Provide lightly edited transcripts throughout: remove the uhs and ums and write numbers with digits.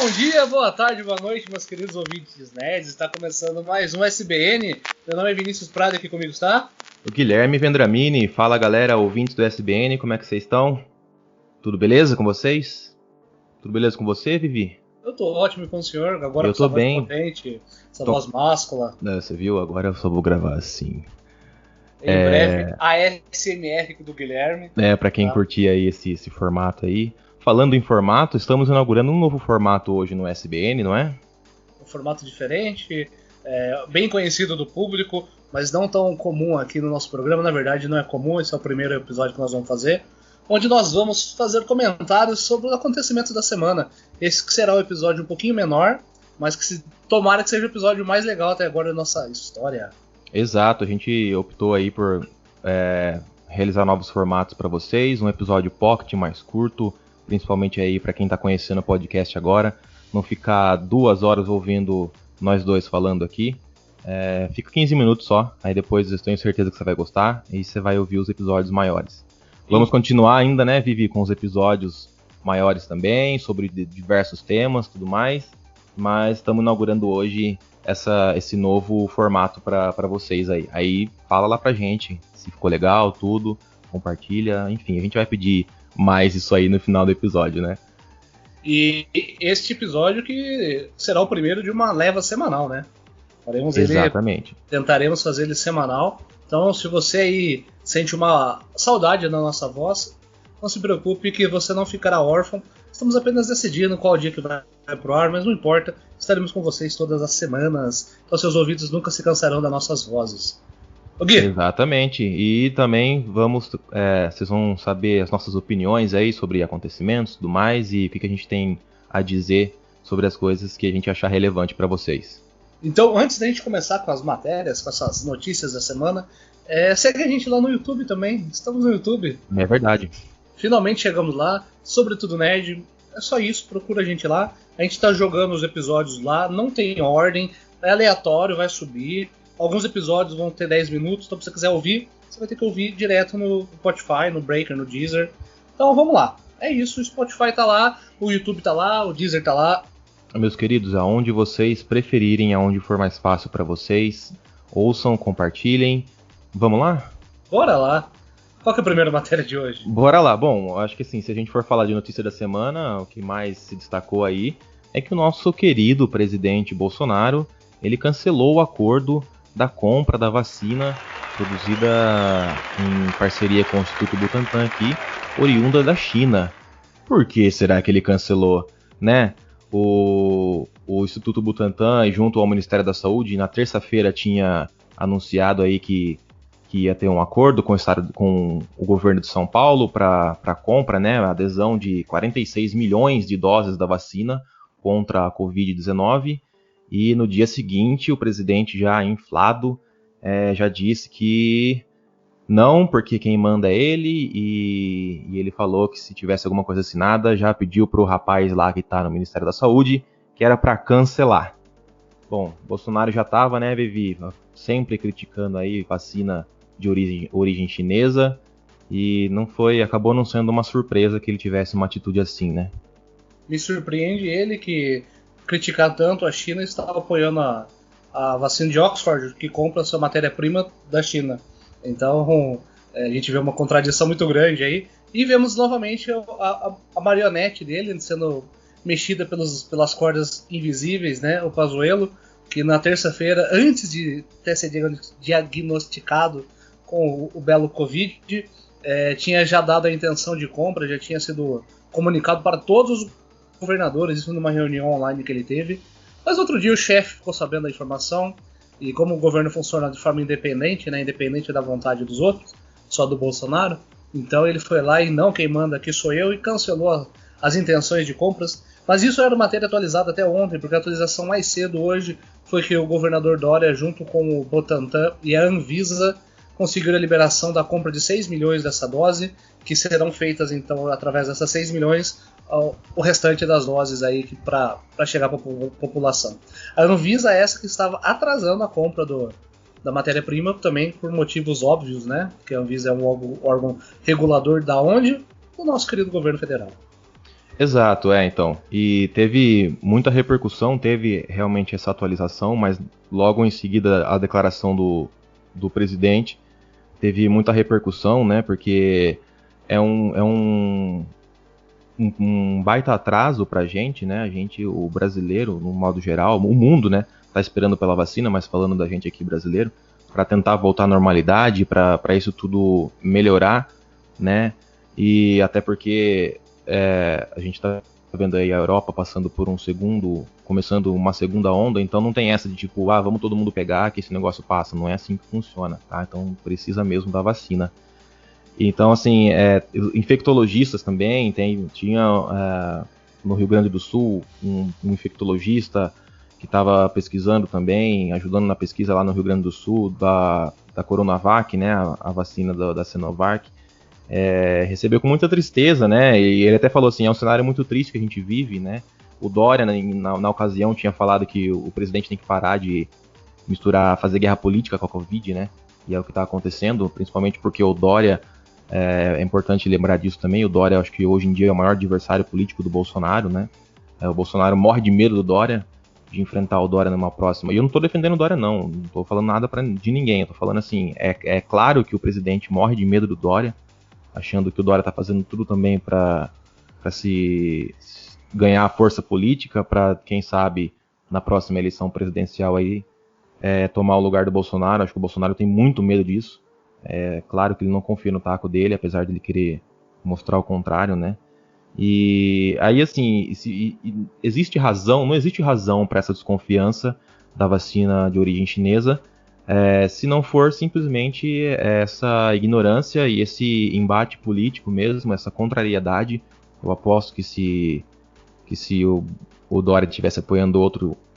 Bom dia, boa tarde, boa noite, meus queridos ouvintes nerds. Está começando mais um SBN. Meu nome é Vinícius Prado, aqui comigo está o Guilherme Vendramini. Fala, galera, ouvintes do SBN, como é que vocês estão? Tudo beleza com vocês? Tudo beleza com você, Vivi? Eu tô ótimo com o senhor, agora eu com tô essa voz bem. Potente, essa voz máscula. Você viu? Agora eu só vou gravar assim. Em breve, a ASMR do Guilherme. Pra quem curtir aí esse formato aí. Falando em formato, estamos inaugurando um novo formato hoje no SBN, não é? Um formato diferente, bem conhecido do público, mas não tão comum aqui no nosso programa. Na verdade, não é comum, esse é o primeiro episódio que nós vamos fazer, onde nós vamos fazer comentários sobre os acontecimentos da semana. Esse que será um episódio um pouquinho menor, mas que tomara que seja o episódio mais legal até agora da nossa história. Exato, a gente optou aí por realizar novos formatos para vocês, um episódio pocket mais curto, principalmente aí para quem está conhecendo o podcast agora, não ficar 2 horas ouvindo nós dois falando aqui. Fica 15 minutos só, aí depois eu tenho certeza que você vai gostar e você vai ouvir os episódios maiores. Vamos continuar ainda, né, Vivi, com os episódios maiores também, sobre diversos temas, tudo mais, mas estamos inaugurando hoje esse novo formato para vocês aí. Aí fala lá pra gente se ficou legal, tudo, compartilha, enfim, a gente vai pedir mais isso aí no final do episódio, né? E este episódio que será o primeiro de uma leva semanal, né? Exatamente. Tentaremos fazer ele semanal. Então, se você aí sente uma saudade da nossa voz, não se preocupe que você não ficará órfão. Estamos apenas decidindo qual dia que vai pro ar, mas não importa. Estaremos com vocês todas as semanas. Então seus ouvidos nunca se cansarão das nossas vozes. O Gui. Exatamente. E também vocês vão saber as nossas opiniões aí sobre acontecimentos e tudo mais, e o que a gente tem a dizer sobre as coisas que a gente achar relevante para vocês. Então, antes da gente começar com as matérias, com essas notícias da semana, segue a gente lá no YouTube também. Estamos no YouTube. É verdade. Finalmente chegamos lá. Sobretudo Nerd. É só isso, procura a gente lá. A gente tá jogando os episódios lá, não tem ordem, é aleatório, vai subir. Alguns episódios vão ter 10 minutos, então se você quiser ouvir, você vai ter que ouvir direto no Spotify, no Breaker, no Deezer. Então vamos lá. É isso, o Spotify tá lá, o YouTube tá lá, o Deezer tá lá. Meus queridos, aonde vocês preferirem, aonde for mais fácil para vocês, ouçam, compartilhem. Vamos lá? Bora lá. Qual que é a primeira matéria de hoje? Bora lá. Bom, acho que assim, se a gente for falar de notícia da semana, o que mais se destacou aí é que o nosso querido presidente Bolsonaro, ele cancelou o acordo da compra da vacina produzida em parceria com o Instituto Butantan aqui, oriunda da China. Por que será que ele cancelou, né? O Instituto Butantan, junto ao Ministério da Saúde, na terça-feira tinha anunciado aí que ia ter um acordo com o governo de São Paulo para a compra, né, a adesão de 46 milhões de doses da vacina contra a Covid-19. E no dia seguinte, o presidente, já inflado, já disse que não, porque quem manda é ele, e ele falou que se tivesse alguma coisa assinada, já pediu para o rapaz lá que está no Ministério da Saúde, que era para cancelar. Bom, Bolsonaro já estava, né, Vivi, sempre criticando aí vacina de origem chinesa, e acabou não sendo uma surpresa que ele tivesse uma atitude assim, né? Me surpreende ele que criticar tanto a China estava apoiando a vacina de Oxford, que compra sua matéria-prima da China. Então a gente vê uma contradição muito grande aí. E vemos novamente a marionete dele sendo mexida pelas cordas invisíveis, né? O Pazuello, que na terça-feira, antes de ter sido diagnosticado com o belo Covid, tinha já dado a intenção de compra, já tinha sido comunicado para todos os governadores, isso numa reunião online que ele teve. Mas outro dia o chefe ficou sabendo da informação, e como o governo funciona de forma independente, né, independente da vontade dos outros, só do Bolsonaro, então ele foi lá e não, quem manda aqui sou eu, e cancelou as intenções de compras. Mas isso era matéria atualizada até ontem, porque a atualização mais cedo hoje foi que o governador Dória, junto com o Butantan e a Anvisa, conseguiram a liberação da compra de 6 milhões dessa dose, que serão feitas então através dessas 6 milhões o restante das doses aí para chegar para a população. A Anvisa é essa que estava atrasando a compra da matéria-prima, também por motivos óbvios, né? Porque a Anvisa é um órgão regulador da onde? Do nosso querido governo federal. Exato, então. E teve muita repercussão, teve realmente essa atualização, mas logo em seguida a declaração do presidente teve muita repercussão, né? Porque é um baita atraso pra gente, né? A gente, o brasileiro, no modo geral, o mundo, né? Tá esperando pela vacina, mas falando da gente aqui brasileiro, para tentar voltar à normalidade, para isso tudo melhorar, né? E até porque a gente tá vendo aí a Europa passando por começando uma segunda onda, então não tem essa de tipo, vamos todo mundo pegar que esse negócio passa, não é assim que funciona, tá? Então precisa mesmo da vacina. Então, assim, infectologistas também, tinha no Rio Grande do Sul um infectologista que estava pesquisando também, ajudando na pesquisa lá no Rio Grande do Sul da Coronavac, né, a vacina da Sinovac. Recebeu com muita tristeza, né, e ele até falou assim, é um cenário muito triste que a gente vive, né. O Dória, na ocasião, tinha falado que o presidente tem que parar de fazer guerra política com a Covid, né, e é o que está acontecendo, principalmente porque o Dória, é importante lembrar disso também, o Dória, acho que hoje em dia é o maior adversário político do Bolsonaro, né? O Bolsonaro morre de medo do Dória, de enfrentar o Dória numa próxima. E eu não estou defendendo o Dória, não estou falando nada de ninguém, eu tô falando assim, é claro que o presidente morre de medo do Dória, achando que o Dória está fazendo tudo também para se ganhar força política, para, quem sabe, na próxima eleição presidencial aí, tomar o lugar do Bolsonaro. Acho que o Bolsonaro tem muito medo disso. Claro que ele não confia no taco dele, apesar de ele querer mostrar o contrário, né? E aí, assim, existe razão, não existe razão para essa desconfiança da vacina de origem chinesa, se não for simplesmente essa ignorância e esse embate político mesmo, essa contrariedade. Eu aposto que se o Dória estivesse apoiando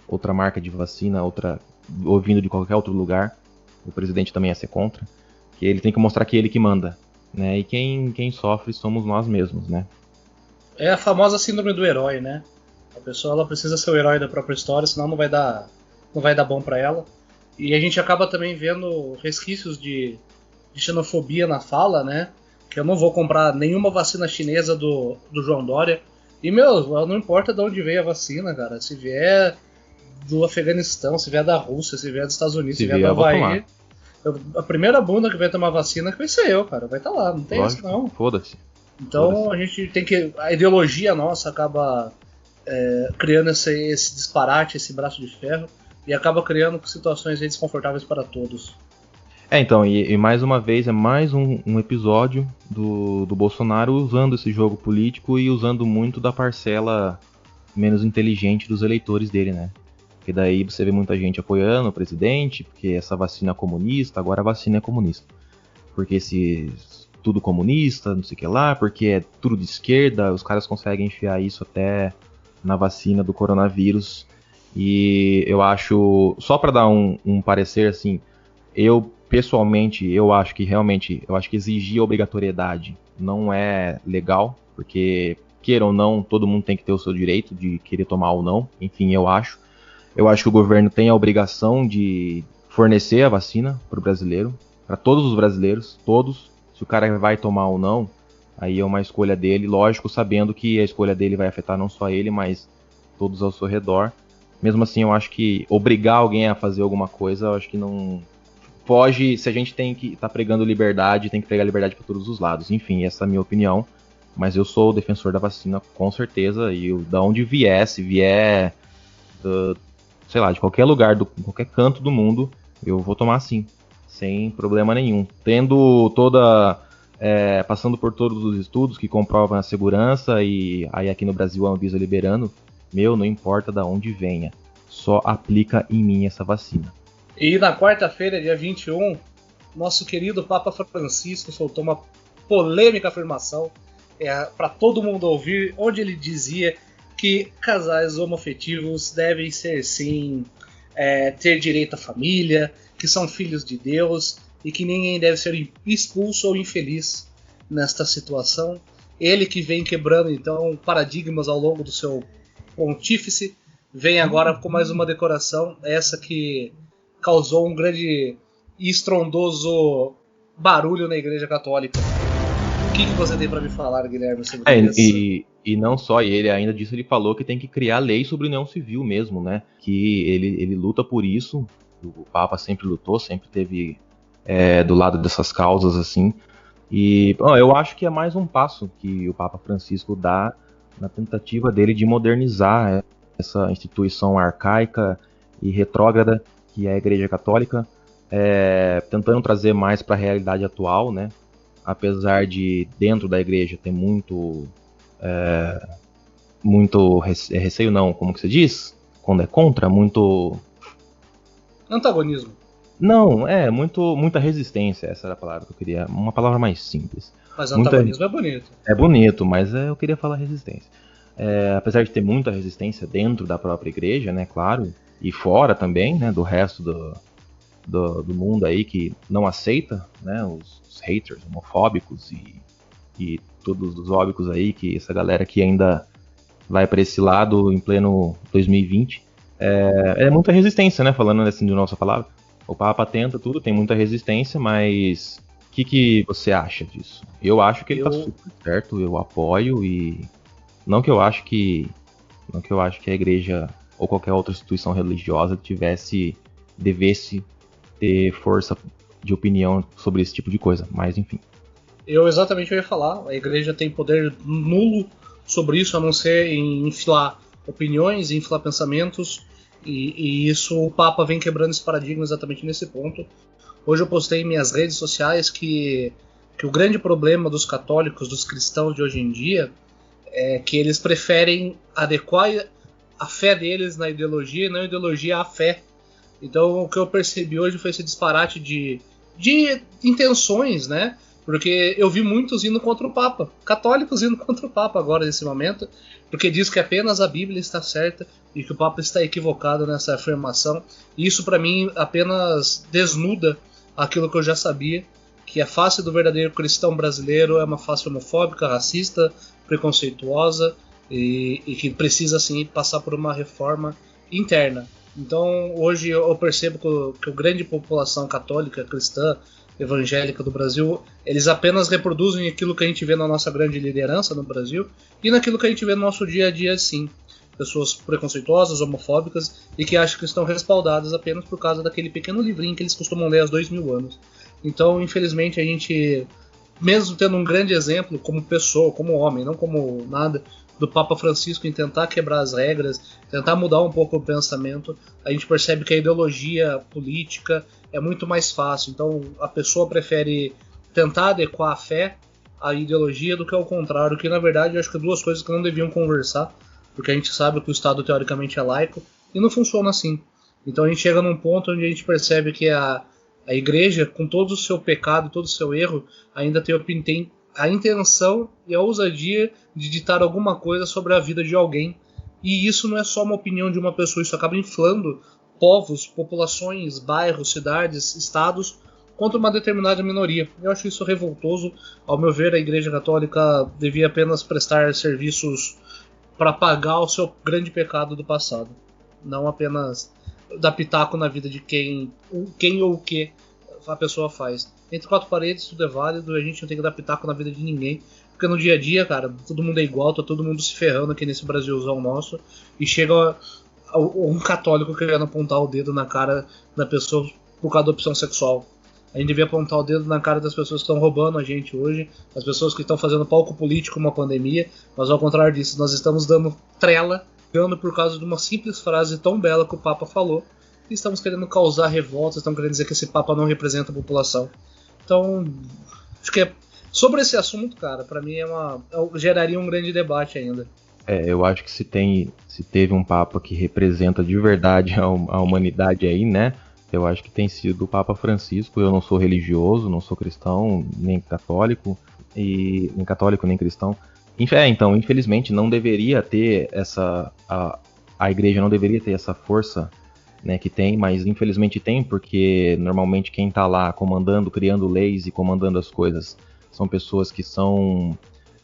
outra marca de vacina, ou vindo de qualquer outro lugar, o presidente também ia ser contra. Que ele tem que mostrar que é ele que manda, né? E quem sofre somos nós mesmos, né? É a famosa síndrome do herói, né? A pessoa ela precisa ser o herói da própria história, senão não vai dar bom para ela. E a gente acaba também vendo resquícios de xenofobia na fala, né? Que eu não vou comprar nenhuma vacina chinesa do João Dória. E, não importa de onde veio a vacina, cara. Se vier do Afeganistão, se vier da Rússia, se vier dos Estados Unidos, se vier do Havaí, a primeira bunda que vai tomar vacina que vai ser eu, cara. Vai estar lá, não tem isso não. Foda-se. Então a gente tem que. A ideologia nossa acaba criando esse disparate, esse braço de ferro, e acaba criando situações desconfortáveis para todos. Então, e mais uma vez, é mais um episódio do Bolsonaro usando esse jogo político e usando muito da parcela menos inteligente dos eleitores dele, né? Porque daí você vê muita gente apoiando o presidente, porque essa vacina é comunista, agora a vacina é comunista. Porque tudo comunista, não sei o que lá, porque é tudo de esquerda, os caras conseguem enfiar isso até na vacina do coronavírus. E eu acho, só para dar um parecer assim, pessoalmente, eu acho que exigir obrigatoriedade não é legal, porque queira ou não, todo mundo tem que ter o seu direito de querer tomar ou não, enfim, eu acho que o governo tem a obrigação de fornecer a vacina para o brasileiro, para todos os brasileiros, todos. Se o cara vai tomar ou não, aí é uma escolha dele, lógico, sabendo que a escolha dele vai afetar não só ele, mas todos ao seu redor. Mesmo assim, eu acho que obrigar alguém a fazer alguma coisa, eu acho que não foge. Se a gente tem que estar pregando liberdade, tem que pregar liberdade para todos os lados. Enfim, essa é a minha opinião. Mas eu sou o defensor da vacina, com certeza, e da onde vier, se vier sei lá, de qualquer lugar, qualquer canto do mundo, eu vou tomar sim, sem problema nenhum. Passando por todos os estudos que comprovam a segurança, e aí aqui no Brasil a Anvisa liberando, não importa de onde venha, só aplica em mim essa vacina. E na quarta-feira, dia 21, nosso querido Papa Francisco soltou uma polêmica afirmação para todo mundo ouvir, onde ele dizia que casais homoafetivos devem ser, sim, ter direito à família, que são filhos de Deus e que ninguém deve ser expulso ou infeliz nesta situação. Ele que vem quebrando, então, paradigmas ao longo do seu pontífice, vem agora com mais uma decoração, essa que causou um grande e estrondoso barulho na Igreja Católica. que você tem para me falar, Guilherme, sobre isso? E não só ele, ainda disso ele falou que tem que criar lei sobre união civil mesmo, né? Que ele luta por isso, o Papa sempre lutou, sempre teve do lado dessas causas, assim. E eu acho que é mais um passo que o Papa Francisco dá na tentativa dele de modernizar essa instituição arcaica e retrógrada que é a Igreja Católica, tentando trazer mais para a realidade atual, né? Apesar de dentro da igreja ter muito receio, não, como que se diz? Quando é contra, muito... Antagonismo. Não, muita resistência, essa era a palavra que eu queria, uma palavra mais simples. Mas antagonismo é bonito. É bonito, mas eu queria falar resistência. Apesar de ter muita resistência dentro da própria igreja, né, claro, e fora também, né, do resto do mundo aí que não aceita, né, os haters homofóbicos e todos os óbicos aí, que essa galera que ainda vai para esse lado em pleno 2020. É muita resistência, né, falando assim de nossa palavra. O Papa tenta tudo, tem muita resistência, mas o que você acha disso? Eu acho que ele tá super certo, eu apoio e não que eu acho que a igreja ou qualquer outra instituição religiosa devesse ter força de opinião sobre esse tipo de coisa, mas enfim. Eu exatamente ia falar, a igreja tem poder nulo sobre isso, a não ser em inflar opiniões, inflar pensamentos, e isso o Papa vem quebrando esse paradigma exatamente nesse ponto. Hoje eu postei em minhas redes sociais que o grande problema dos católicos, dos cristãos de hoje em dia, é que eles preferem adequar a fé deles na ideologia e não a ideologia à fé. Então o que eu percebi hoje foi esse disparate de intenções, né? Porque eu vi muitos indo contra o Papa, católicos indo contra o Papa agora nesse momento, porque diz que apenas a Bíblia está certa e que o Papa está equivocado nessa afirmação. E isso para mim apenas desnuda aquilo que eu já sabia, que a face do verdadeiro cristão brasileiro é uma face homofóbica, racista, preconceituosa e que precisa sim passar por uma reforma interna. Então hoje eu percebo que a grande população católica, cristã, evangélica do Brasil, eles apenas reproduzem aquilo que a gente vê na nossa grande liderança no Brasil e naquilo que a gente vê no nosso dia a dia, sim. Pessoas preconceituosas, homofóbicas e que acham que estão respaldadas apenas por causa daquele pequeno livrinho que eles costumam ler há 2000 anos. Então, infelizmente, a gente, mesmo tendo um grande exemplo como pessoa, como homem, não como nada, do Papa Francisco em tentar quebrar as regras, tentar mudar um pouco o pensamento, a gente percebe que a ideologia política é muito mais fácil. Então a pessoa prefere tentar adequar a fé à ideologia do que ao contrário, que na verdade eu acho que duas coisas que não deviam conversar, porque a gente sabe que o Estado teoricamente é laico e não funciona assim. Então a gente chega num ponto onde a gente percebe que a igreja, com todo o seu pecado, todo o seu erro, ainda tem a intenção e a ousadia de ditar alguma coisa sobre a vida de alguém. E isso não é só uma opinião de uma pessoa, isso acaba inflando povos, populações, bairros, cidades, estados contra uma determinada minoria. Eu acho isso revoltoso. Ao meu ver, a Igreja Católica devia apenas prestar serviços para pagar o seu grande pecado do passado, não apenas dar pitaco na vida de quem ou o que a pessoa faz. Entre quatro paredes tudo é válido, a gente não tem que dar pitaco na vida de ninguém, porque no dia a dia, cara, todo mundo é igual, tá todo mundo se ferrando aqui nesse Brasilzão nosso, e chega um católico querendo apontar o dedo na cara da pessoa por causa da opção sexual. A gente devia apontar o dedo na cara das pessoas que estão roubando a gente hoje, as pessoas que estão fazendo palco político uma pandemia, mas ao contrário disso, nós estamos dando trela, ganhando por causa de uma simples frase tão bela que o Papa falou, e estamos querendo causar revoltas, estamos querendo dizer que esse Papa não representa a população. Então, acho que sobre esse assunto, cara, pra mim geraria um grande debate ainda. Eu acho que se teve um Papa que representa de verdade a humanidade aí, né? Eu acho que tem sido o Papa Francisco. Eu não sou religioso, não sou cristão, nem católico, nem cristão. Então, infelizmente, não deveria ter a igreja não deveria ter essa força, né, que tem, mas infelizmente tem, porque normalmente quem está lá comandando, criando leis e comandando as coisas são pessoas que são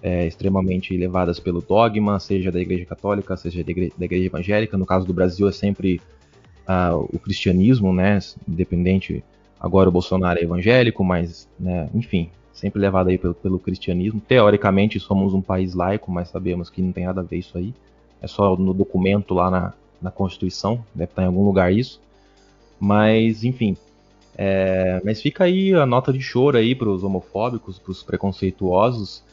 extremamente levadas pelo dogma, seja da igreja católica, seja da igreja evangélica. No caso do Brasil é sempre o cristianismo, né, independente. Agora o Bolsonaro é evangélico, mas, né, enfim, sempre levado aí pelo cristianismo. Teoricamente somos um país laico, mas sabemos que não tem nada a ver isso aí. É só no documento lá na Constituição, deve estar em algum lugar isso. Mas, enfim, mas fica aí a nota de choro aí para os homofóbicos, para os preconceituosos.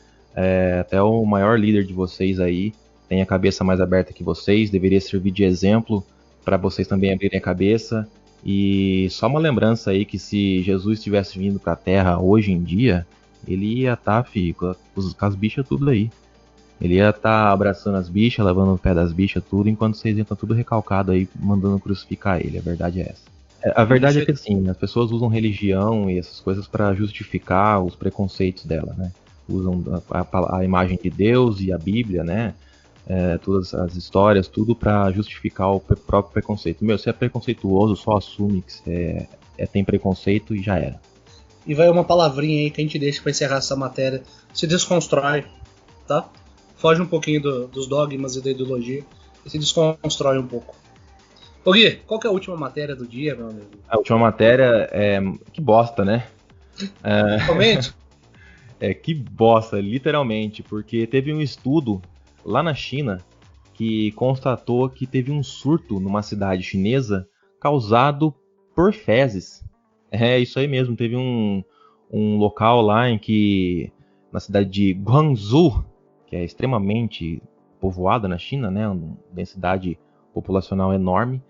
Até o maior líder de vocês aí tem a cabeça mais aberta que vocês, deveria servir de exemplo para vocês também abrirem a cabeça. E só uma lembrança aí que se Jesus tivesse vindo para a Terra hoje em dia, ele ia estar, com as bichas tudo aí. Ele ia estar abraçando as bichas, lavando o pé das bichas tudo, enquanto vocês iam estar tudo recalcado aí, mandando crucificar ele. A verdade é essa. A verdade é que assim, as pessoas usam religião e essas coisas para justificar os preconceitos dela, né? Usam a imagem de Deus e a Bíblia, né? Todas as histórias, tudo para justificar o próprio preconceito. Meu, se é preconceituoso, só assume que você tem preconceito e já era. E vai uma palavrinha aí que a gente deixa para encerrar essa matéria. Se desconstrói, tá? Foge um pouquinho dos dogmas e da ideologia e se desconstrói um pouco. Ô Gui, qual que é a última matéria do dia, meu amigo? A última matéria é... Que bosta, né? Comente? Que bosta, literalmente, porque teve um estudo lá na China que constatou que teve um surto numa cidade chinesa causado por fezes. É isso aí mesmo, teve um local lá na cidade de Guangzhou, que é extremamente povoada na China, né, uma densidade populacional enorme,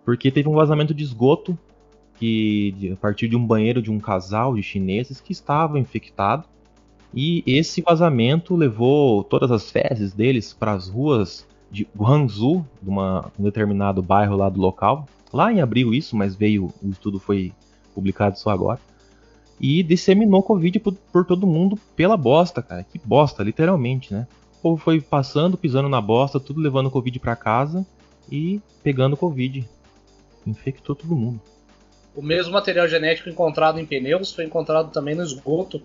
porque teve um vazamento de esgoto a partir de um banheiro de um casal de chineses que estava infectado. E esse vazamento levou todas as fezes deles para as ruas de Guangzhou, de um determinado bairro lá do local. Lá em abril isso, mas o estudo foi publicado só agora. E disseminou Covid por todo mundo pela bosta, cara. Que bosta, literalmente, né? O povo foi passando, pisando na bosta, tudo levando Covid para casa e pegando Covid. Infectou todo mundo. O mesmo material genético encontrado em pneus foi encontrado também no esgoto.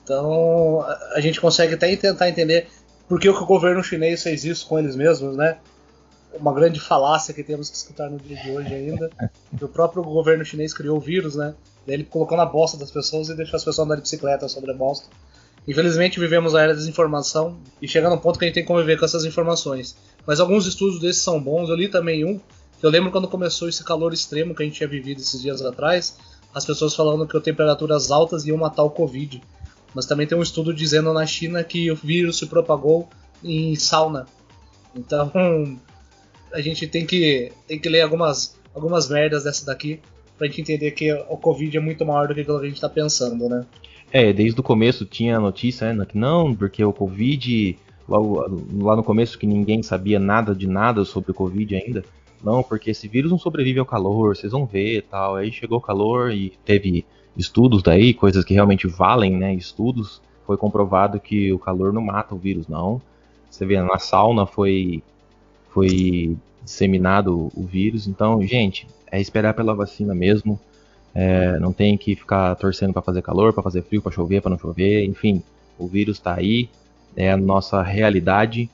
Então a gente consegue até tentar entender por que o governo chinês fez isso com eles mesmos, né? Uma grande falácia que temos que escutar no dia de hoje ainda. Que o próprio governo chinês criou o vírus, né? Daí ele colocou na bosta das pessoas e deixou as pessoas andar de bicicleta sobre a bosta. Infelizmente vivemos a era da desinformação e chega num ponto que a gente tem que conviver com essas informações. Mas alguns estudos desses são bons. Eu li também um, que eu lembro quando começou esse calor extremo que a gente tinha vivido esses dias atrás, as pessoas falando que temperaturas altas iam matar o Covid. Mas também tem um estudo dizendo na China que o vírus se propagou em sauna. Então a gente tem que ler algumas merdas dessa daqui pra gente entender que o Covid é muito maior do que aquilo que a gente tá pensando, né? Desde o começo tinha a notícia, né, que não, porque o Covid, lá no começo que ninguém sabia nada de nada sobre o Covid ainda, não, porque esse vírus não sobrevive ao calor, vocês vão ver e tal. Aí chegou o calor e teve estudos daí, coisas que realmente valem, né, estudos, foi comprovado que o calor não mata o vírus, não. Você vê, na sauna foi disseminado o vírus, então, gente, é esperar pela vacina mesmo, não tem que ficar torcendo para fazer calor, para fazer frio, para chover, para não chover, enfim, o vírus está aí, é a nossa realidade,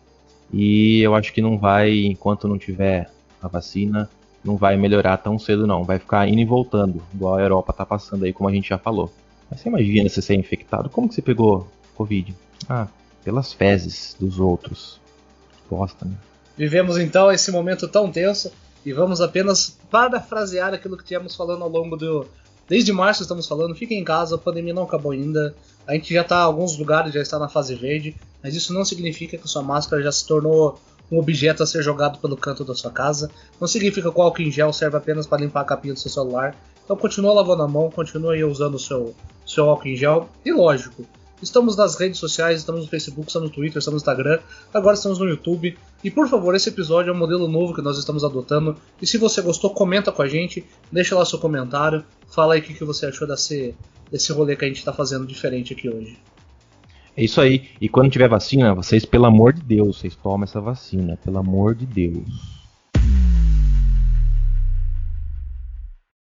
e eu acho que não vai, enquanto não tiver a vacina, não vai melhorar tão cedo não, vai ficar indo e voltando, igual a Europa tá passando aí, como a gente já falou. Mas você imagina você ser infectado, como que você pegou Covid? Pelas fezes dos outros. Bosta, né? Vivemos então esse momento tão tenso e vamos apenas parafrasear aquilo que tínhamos falando ao longo desde março estamos falando, fiquem em casa, a pandemia não acabou ainda, a gente já está, alguns lugares já está na fase verde, mas isso não significa que sua máscara já se tornou um objeto a ser jogado pelo canto da sua casa, não significa que o álcool em gel serve apenas para limpar a capinha do seu celular, então continua lavando a mão, continua aí usando o seu álcool em gel, e lógico, estamos nas redes sociais, estamos no Facebook, estamos no Twitter, estamos no Instagram, agora estamos no YouTube. E por favor, esse episódio é um modelo novo que nós estamos adotando. E se você gostou, comenta com a gente, deixa lá seu comentário, fala aí o que você achou desse rolê que a gente está fazendo diferente aqui hoje. É isso aí. E quando tiver vacina, vocês, pelo amor de Deus, vocês tomem essa vacina, pelo amor de Deus.